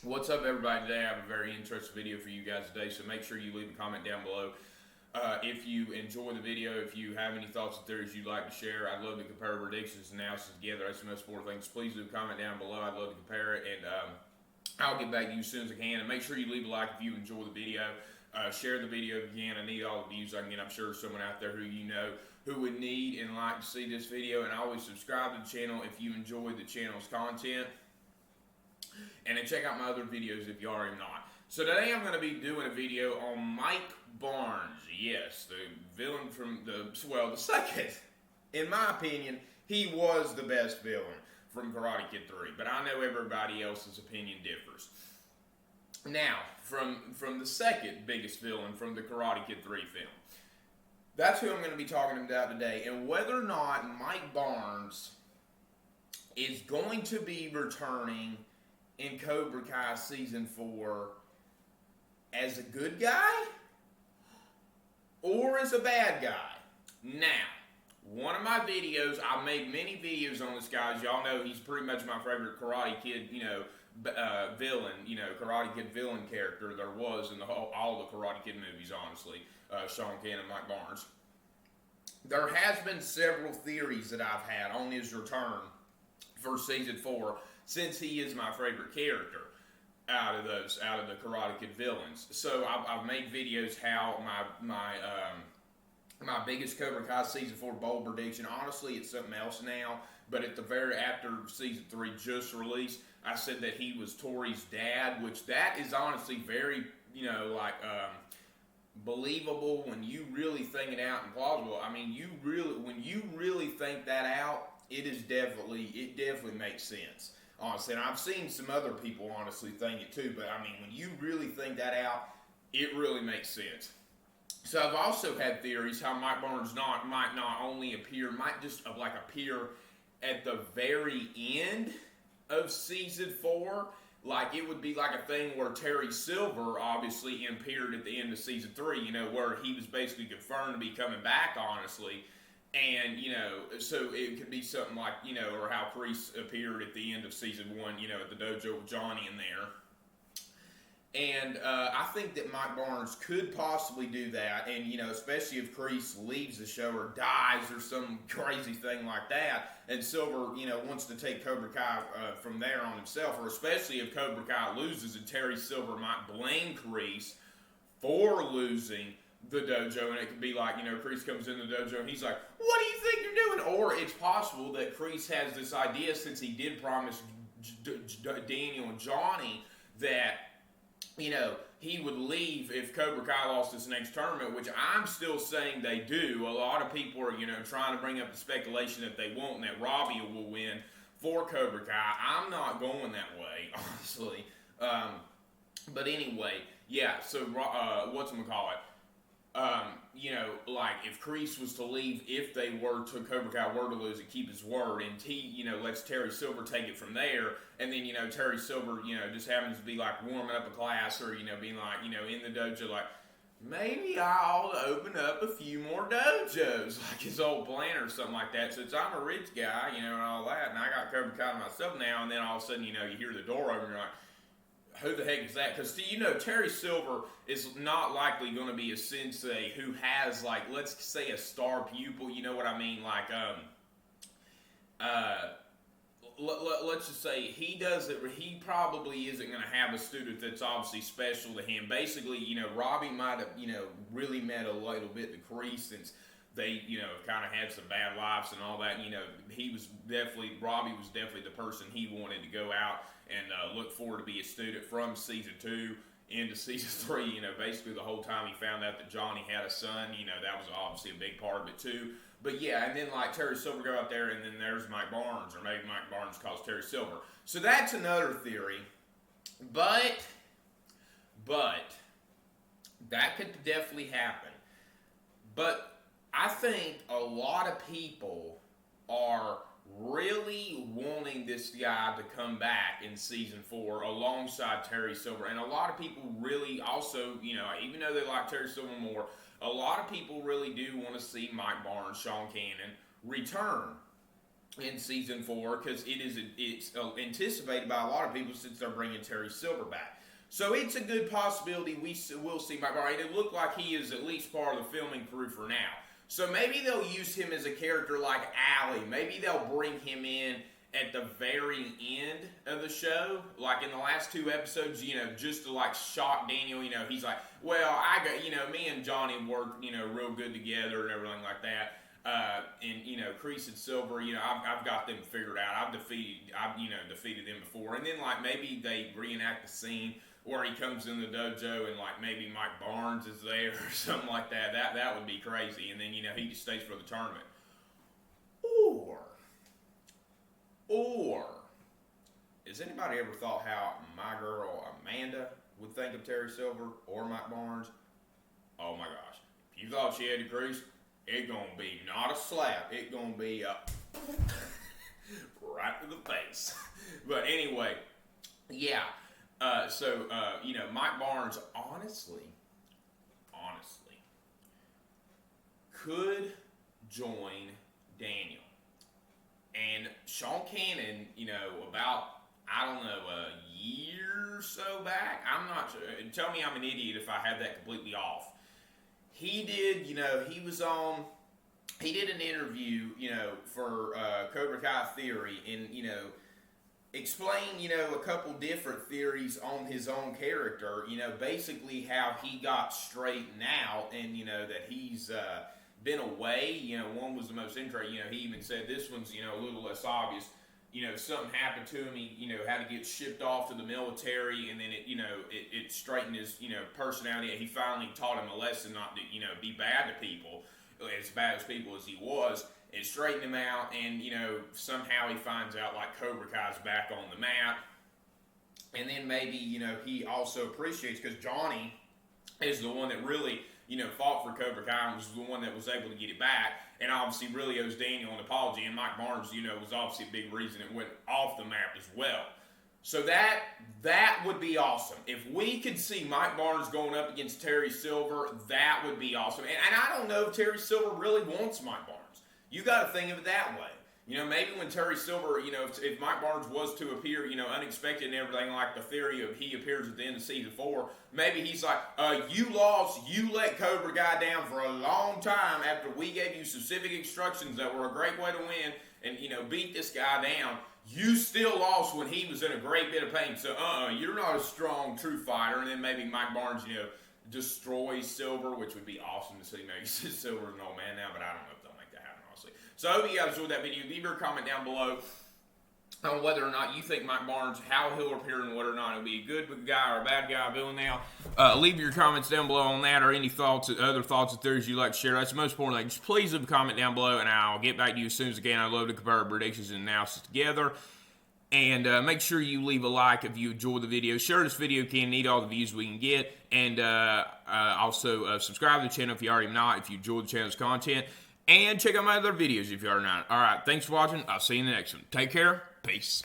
What's up, everybody? Today I have a very interesting video for you guys today, so make sure you leave a comment down below. If you enjoy the video, if you have any thoughts and theories you'd like to share, I'd love to compare predictions and analysis together. That's the most important thing. So please do comment down below. I'd love to compare it, and I'll get back to you as soon as I can. And make sure you leave a like if you enjoy the video. Share the video if you can. I need all the views I can get. I'm sure there's someone out there who you know who would need and like to see this video. And always subscribe to the channel if you enjoy the channel's content. And then check out my other videos if you already not. So today I'm going to be doing a video on Mike Barnes. Yes, the villain from the second. In my opinion, he was the best villain from Karate Kid 3. But I know everybody else's opinion differs. Now, from the second biggest villain from the Karate Kid 3 film. That's who I'm going to be talking about today. And whether or not Mike Barnes is going to be returning in Cobra Kai Season 4 as a good guy or as a bad guy. Now, one of my videos, I made many videos on this guy. As y'all know, he's pretty much my favorite Karate Kid, villain, Karate Kid villain character there was in all the Karate Kid movies, honestly. Sean Cannon and Mike Barnes. There has been several theories that I've had on his return for Season 4, since he is my favorite character out of the Karate Kid villains. So I've made videos how my biggest Cobra Kai Season 4 bold prediction. Honestly, it's something else now. But at the very after Season 3 just released, I said that he was Tori's dad, which that is honestly very believable when you really think it out and plausible. I mean, when you really think that out, it definitely makes sense. Honestly, and I've seen some other people honestly think it too, but I mean, when you really think that out, it really makes sense. So I've also had theories how Mike Barnes might not only appear, might just appear at the very end of Season 4. Like, it would be like a thing where Terry Silver obviously appeared at the end of Season 3, where he was basically confirmed to be coming back, honestly. And, so it could be something like, or how Kreese appeared at the end of Season 1, at the dojo with Johnny in there. And I think that Mike Barnes could possibly do that, and, especially if Kreese leaves the show or dies or some crazy thing like that, and Silver, wants to take Cobra Kai from there on himself, or especially if Cobra Kai loses and Terry Silver might blame Kreese for losing the dojo, and it could be like, Kreese comes in the dojo and he's like, what do you think you're doing? Or it's possible that Kreese has this idea, since he did promise Daniel and Johnny that, he would leave if Cobra Kai lost this next tournament, which I'm still saying they do. A lot of people are, trying to bring up the speculation that they won't and that Robbie will win for Cobra Kai. I'm not going that way, honestly. But anyway, yeah, so whatchamacallit? If Kreese was to leave, if Cobra Kai were to lose and keep his word, and he, lets Terry Silver take it from there, and then, Terry Silver, just happens to be, warming up a class, or, being in the dojo, maybe I ought to open up a few more dojos, like his old plan or something like that, since I'm a rich guy, and all that, and I got Cobra Kai myself now, and then all of a sudden, you hear the door open, and you're like, who the heck is that? Because, Terry Silver is not likely going to be a sensei who has, let's say a star pupil, you know what I mean? Let's just say he probably isn't going to have a student that's obviously special to him. Basically, Robbie might have, really met a little bit the Kreese, since they, kind of had some bad lives and all that. Robbie was definitely the person he wanted to go out and look forward to be a student from Season 2 into Season 3. Basically the whole time he found out that Johnny had a son, that was obviously a big part of it too. But yeah, and then Terry Silver go out there, and then there's Mike Barnes, or maybe Mike Barnes calls Terry Silver. So that's another theory. But that could definitely happen. But I think a lot of people are really wanting this guy to come back in Season 4 alongside Terry Silver. And a lot of people really also, even though they like Terry Silver more, a lot of people really do want to see Mike Barnes, Sean Cannon, return. in season 4 because it's anticipated by a lot of people since they're bringing Terry Silver back. So it's a good possibility we'll see Mike Barnes. It looked like he is at least part of the filming crew for now. So maybe they'll use him as a character like Allie. Maybe they'll bring him in at the very end of the show, like in the last 2 episodes, just to like shock Daniel. He's like, well, me and Johnny worked, real good together and everything like that. And Kreese and Silver, I've got them figured out. I've defeated them before. And then like maybe they reenact the scene where he comes in the dojo and like maybe Mike Barnes is there or something like that. That would be crazy. And then he just stays for the tournament. Or has anybody ever thought how my girl Amanda would think of Terry Silver or Mike Barnes? Oh my gosh. If you thought she had a crease, it's going to be not a slap. It's going to be right to the face. But anyway, yeah. So Mike Barnes, honestly, could join Daniel. And Sean Cannon, about, a year or so back, I'm not sure. Tell me I'm an idiot if I have that completely off. He did, he did an interview, for Cobra Kai Theory and, explain, a couple different theories on his own character, basically how he got straightened out and, that he's been away. One was the most interesting. He even said this one's, a little less obvious. Something happened to him. He, had to get shipped off to the military, and then it straightened his, personality. He finally taught him a lesson not to, be bad to people, as bad as people as he was. It straightened him out, and, somehow he finds out, like, Cobra Kai's back on the map. And then maybe, he also appreciates, because Johnny is the one that really, fought for Cobra Kai and was the one that was able to get it back, and obviously really owes Daniel an apology, and Mike Barnes, was obviously a big reason it went off the map as well. So that would be awesome. If we could see Mike Barnes going up against Terry Silver, that would be awesome. And I don't know if Terry Silver really wants Mike Barnes. You got to think of it that way. Maybe when Terry Silver, if Mike Barnes was to appear, unexpected and everything, like the theory of he appears at the end of season 4, maybe he's like, you lost, you let Cobra Kai down for a long time after we gave you specific instructions that were a great way to win and, beat this guy down. You still lost when he was in a great bit of pain. So, you're not a strong, true fighter. And then maybe Mike Barnes, destroys Silver, which would be awesome to see. Maybe Silver's an old man now, but I don't know if they'll make that happen, honestly. So I hope you guys enjoyed that video. Leave your comment down below on whether or not you think Mike Barnes, how he'll appear and whether or not he'll be a good guy or a bad guy, Bill now. Leave your comments down below on that or any other thoughts or theories you'd like to share. That's the most important thing. Just please leave a comment down below and I'll get back to you as soon as I can. I love to compare our predictions and analysis together. And make sure you leave a like if you enjoyed the video. Share this video if you need all the views we can get. And also subscribe to the channel if you already not, if you enjoyed the channel's content. And check out my other videos if you are not. All right, thanks for watching. I'll see you in the next one. Take care. Peace.